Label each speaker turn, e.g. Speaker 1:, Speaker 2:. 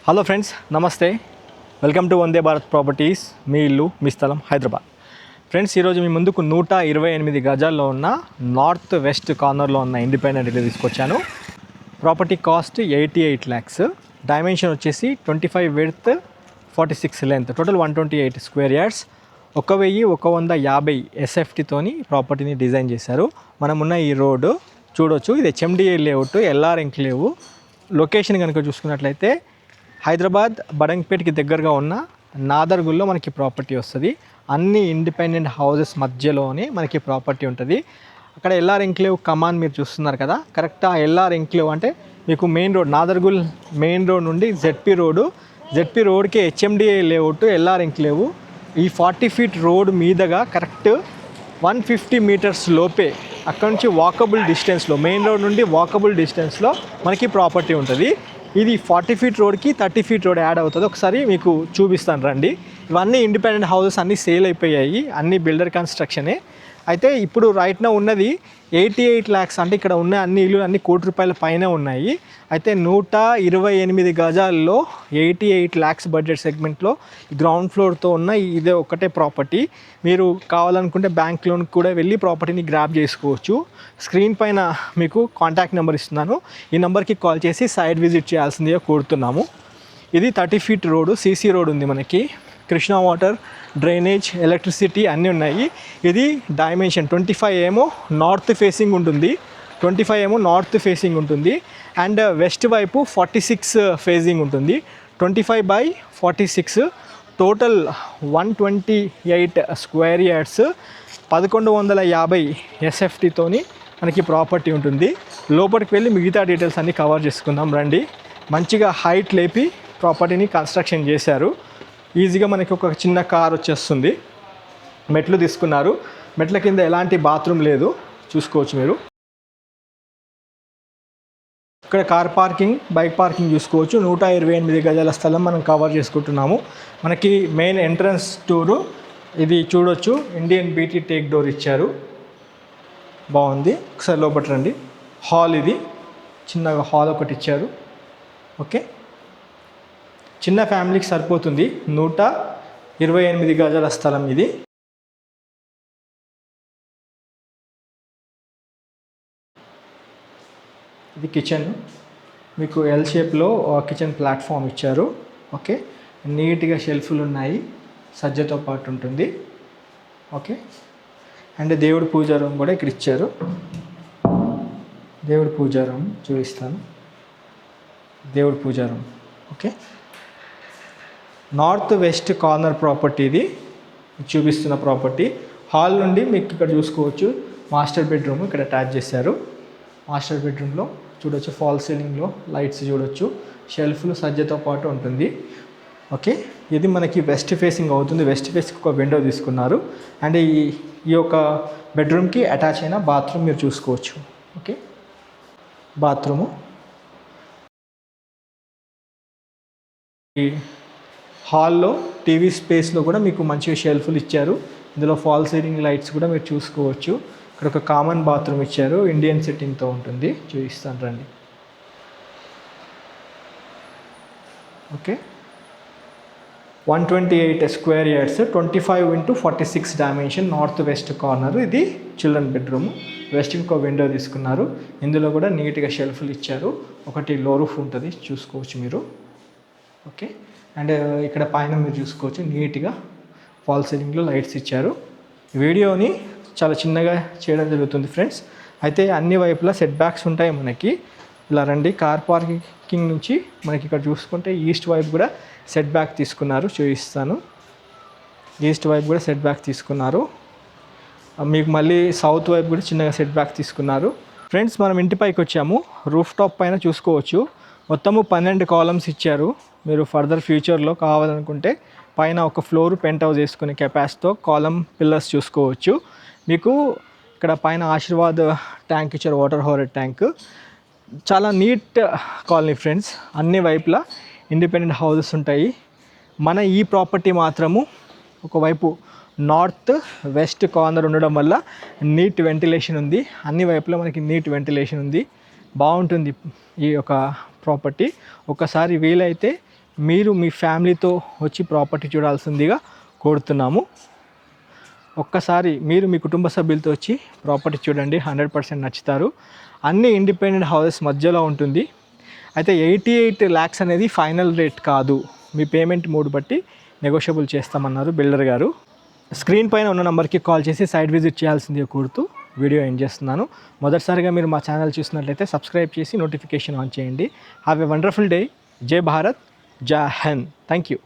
Speaker 1: Hello friends, నమస్తే. Welcome to Vande Bharat properties. మీ ఇల్లు మీ స్థలం హైదరాబాద్. ఫ్రెండ్స్, ఈరోజు మీ ముందుకు 128 గజాల్లో ఉన్న నార్త్ వెస్ట్ కార్నర్లో ఉన్న ఇండిపెండెంట్ ఇల్లు తీసుకొచ్చాను. Property cost 88 lakhs. డైమెన్షన్ వచ్చేసి 25 width, 46 length, total 128 square yards. 1150 SFTతోని ప్రాపర్టీని డిజైన్ చేశారు. మనమున్న ఈ రోడ్డు చూడొచ్చు, ఇది HMDA layout, LR enclave. Location కనుక చూసుకున్నట్లయితే హైదరాబాద్ బడంగపేటకి దగ్గరగా ఉన్న నాదర్గుల్లో మనకి ప్రాపర్టీ వస్తుంది. అన్ని ఇండిపెండెంట్ హౌసెస్ మధ్యలోనే మనకి ప్రాపర్టీ ఉంటుంది. అక్కడ ఎల్ఆర్ ఎంక్లేవ్ కమాన్ మీరు చూస్తున్నారు కదా, కరెక్ట్ ఆ ఎల్ఆర్ ఎంక్లేవ్ అంటే మీకు main road, Nadargul main road నుండి జెడ్పీ రోడ్కి HMDA లేఅవుట్, ఎల్ఆర్ ఎంక్లేవ్. ఈ 40 feet రోడ్ మీదగా కరెక్ట్ 150 meters లోపే అక్కడ నుంచి వాకబుల్ డిస్టెన్స్లో, మెయిన్ రోడ్ నుండి వాకబుల్ డిస్టెన్స్లో మనకి ప్రాపర్టీ ఉంటుంది. ఇది 40 feet రోడ్కి 30 feet రోడ్ యాడ్ అవుతుంది. ఒకసారి మీకు చూపిస్తాను రండి. ఇవన్నీ ఇండిపెండెంట్ హౌసెస్ అన్నీ సేల్ అయిపోయాయి, అన్ని బిల్డర్ కన్స్ట్రక్షనే. అయితే ఇప్పుడు రైట్ నా ఉన్నది 88 lakhs. అంటే ఇక్కడ ఉన్న అన్ని ఇల్లు అన్ని ₹1 కోటి పైన ఉన్నాయి. అయితే 128 గజాల్లో 88 lakhs బడ్జెట్ సెగ్మెంట్లో గ్రౌండ్ ఫ్లోర్తో ఉన్న ఇదే ఒకటే ప్రాపర్టీ. మీరు కావాలనుకుంటే బ్యాంక్ లోన్కి కూడా వెళ్ళి ప్రాపర్టీని గ్రాబ్ చేసుకోవచ్చు. స్క్రీన్ పైన మీకు కాంటాక్ట్ నెంబర్ ఇస్తున్నాను. ఈ నెంబర్కి కాల్ చేసి సైట్ విజిట్ చేయాల్సిందిగా కోరుతున్నాము. ఇది 30 feet రోడ్, సీసీ రోడ్ ఉంది మనకి. కృష్ణా వాటర్, డ్రైనేజ్, ఎలక్ట్రిసిటీ అన్నీ ఉన్నాయి. ఇది డైమెన్షన్ 25 ఏమో నార్త్ ఫేసింగ్ ఉంటుంది, అండ్ వెస్ట్ వైపు 46 ఫేసింగ్ ఉంటుంది. 25/46, టోటల్ 128 square yards, 1150 SFTతోని మనకి ప్రాపర్టీ ఉంటుంది. లోపలికి వెళ్ళి మిగతా డీటెయిల్స్ అన్నీ కవర్ చేసుకుందాం రండి. మంచిగా హైట్ లేపి ప్రాపర్టీని కన్స్ట్రక్షన్ చేశారు. ఈజీగా మనకి ఒక చిన్న కార్ వచ్చేస్తుంది. మెట్లు తీసుకున్నారు. మెట్ల కింద ఎలాంటి బాత్రూమ్ లేదు, చూసుకోవచ్చు మీరు. ఇక్కడ కార్ పార్కింగ్, బైక్ పార్కింగ్ చూసుకోవచ్చు. 128 గజాల స్థలం మనం కవర్ చేసుకుంటున్నాము. మనకి మెయిన్ ఎంట్రన్స్ డోరు ఇది చూడొచ్చు, ఇండియన్ BT టేక్ డోర్ ఇచ్చారు, బాగుంది. ఒకసారి లోపల రండి. హాల్, ఇది చిన్నగా హాల్ ఒకటి ఇచ్చారు. ఓకే, చిన్న ఫ్యామిలీకి సరిపోతుంది. 128 గజాల స్థలం ఇది. ఇది కిచెన్, మీకు ఎల్ షేప్లో కిచెన్ ప్లాట్ఫామ్ ఇచ్చారు. ఓకే, నీట్గా షెల్ఫ్లు ఉన్నాయి, సజ్జతో పాటు ఉంటుంది. ఓకే, అండ్ దేవుడి పూజా రూమ్ కూడా ఇక్కడ ఇచ్చారు. దేవుడి పూజా రూమ్ చూపిస్తాను. దేవుడి puja room. Okay, north west corner property ఇది చూపిస్తున్న ప్రాపర్టీ. హాల్ నుండి మీకు ఇక్కడ చూసుకోవచ్చు మాస్టర్ బెడ్రూమ్ ఇక్కడ అటాచ్ చేశారు. మాస్టర్ బెడ్రూమ్లో చూడొచ్చు, ఫాల్ సీలింగ్లో లైట్స్ చూడొచ్చు, షెల్ఫ్లు సజ్జతో పాటు ఉంటుంది. ఓకే, ఇది మనకి వెస్ట్ ఫేసింగ్ అవుతుంది. వెస్ట్ ఫేస్కి ఒక విండో తీసుకున్నారు. అండ్ ఈ యొక్క బెడ్రూమ్కి అటాచ్ అయిన బాత్రూమ్ మీరు చూసుకోవచ్చు. Okay, bathroom. ఈ హాల్లో టీవీ స్పేస్లో కూడా మీకు మంచిగా షెల్ఫ్లు ఇచ్చారు. ఇందులో ఫాల్ సీలింగ్ లైట్స్ కూడా మీరు చూసుకోవచ్చు. ఇక్కడ ఒక కామన్ బాత్రూమ్ ఇచ్చారు, ఇండియన్ సెట్టింగ్తో ఉంటుంది, చూపిస్తాను రండి. Okay, 128 square yards, 25x46 dimension, north west corner. ఇది చిల్డ్రన్ బెడ్రూమ్. వెస్ట్కి ఒక విండో తీసుకున్నారు. ఇందులో కూడా నీట్గా షెల్ఫ్లు ఇచ్చారు. ఒకటి లో రూఫ్ ఉంటుంది, చూసుకోవచ్చు మీరు. ఓకే, అండ్ ఇక్కడ పైన మీరు చూసుకోవచ్చు నీట్గా ఫాల్ సీలింగ్లో లైట్స్ ఇచ్చారు. వీడియోని చాలా చిన్నగా చేయడం జరుగుతుంది ఫ్రెండ్స్. అయితే అన్ని వైపులా సెట్ బ్యాక్స్ ఉంటాయి మనకి. ఇలా రండి. కార్ పార్కింగ్ నుంచి మనకి ఇక్కడ చూసుకుంటే ఈస్ట్ వైపు కూడా సెట్ బ్యాక్ తీసుకున్నారు, చూపిస్తాను. ఈస్ట్ వైపు కూడా సెట్ బ్యాక్ తీసుకున్నారు. మీకు మళ్ళీ సౌత్ వైపు కూడా చిన్నగా సెట్ బ్యాక్ తీసుకున్నారు. ఫ్రెండ్స్, మనం ఇంటి పైకి వచ్చాము. రూఫ్ టాప్ పైన చూసుకోవచ్చు మొత్తము 12 columns ఇచ్చారు. మీరు ఫర్దర్ ఫ్యూచర్లో కావాలనుకుంటే పైన ఒక ఫ్లోర్ పెంట్ హౌస్ వేసుకునే కెపాసిటీతో కాలమ్ పిల్లర్స్ చూసుకోవచ్చు. మీకు ఇక్కడ పైన ఆశీర్వాద్ ట్యాంక్ ఇచ్చారు, వాటర్ హోరెడ్ ట్యాంక్. చాలా నీట్ కాలనీ ఫ్రెండ్స్. అన్ని వైపులా ఇండిపెండెంట్ హౌసెస్ ఉంటాయి. మన ఈ ప్రాపర్టీ మాత్రము ఒకవైపు నార్త్ వెస్ట్ కార్నర్ ఉండడం వల్ల నీట్ వెంటిలేషన్ ఉంది. అన్ని వైపులా మనకి నీట్ వెంటిలేషన్ ఉంది, బాగుంటుంది ఈ యొక్క ప్రాపర్టీ. ఒకసారి వీలైతే మీరు మీ ఫ్యామిలీతో వచ్చి ప్రాపర్టీ చూడాల్సిందిగా కోరుతున్నాము. ఒక్కసారి మీరు మీ కుటుంబ సభ్యులతో వచ్చి ప్రాపర్టీ చూడండి, 100% నచ్చుతారు. అన్ని ఇండిపెండెంట్ హౌసెస్ మధ్యలో ఉంటుంది. అయితే 88 lakhs అనేది ఫైనల్ రేట్ కాదు, మీ పేమెంట్ మోడ్ బట్టి నెగోషియబుల్ చేస్తామన్నారు బిల్డర్ గారు. స్క్రీన్ పైన ఉన్న నెంబర్కి కాల్ చేసి సైట్ విజిట్ చేయాల్సిందిగా కోరుతూ వీడియో ఎండ్ చేస్తున్నాను. మొదటిసారిగా మీరు మా ఛానల్ చూసినట్లయితే సబ్స్క్రైబ్ చేసి నోటిఫికేషన్ ఆన్ చేయండి. Have a wonderful day. జై భారత్, జై హింద్. Thank you.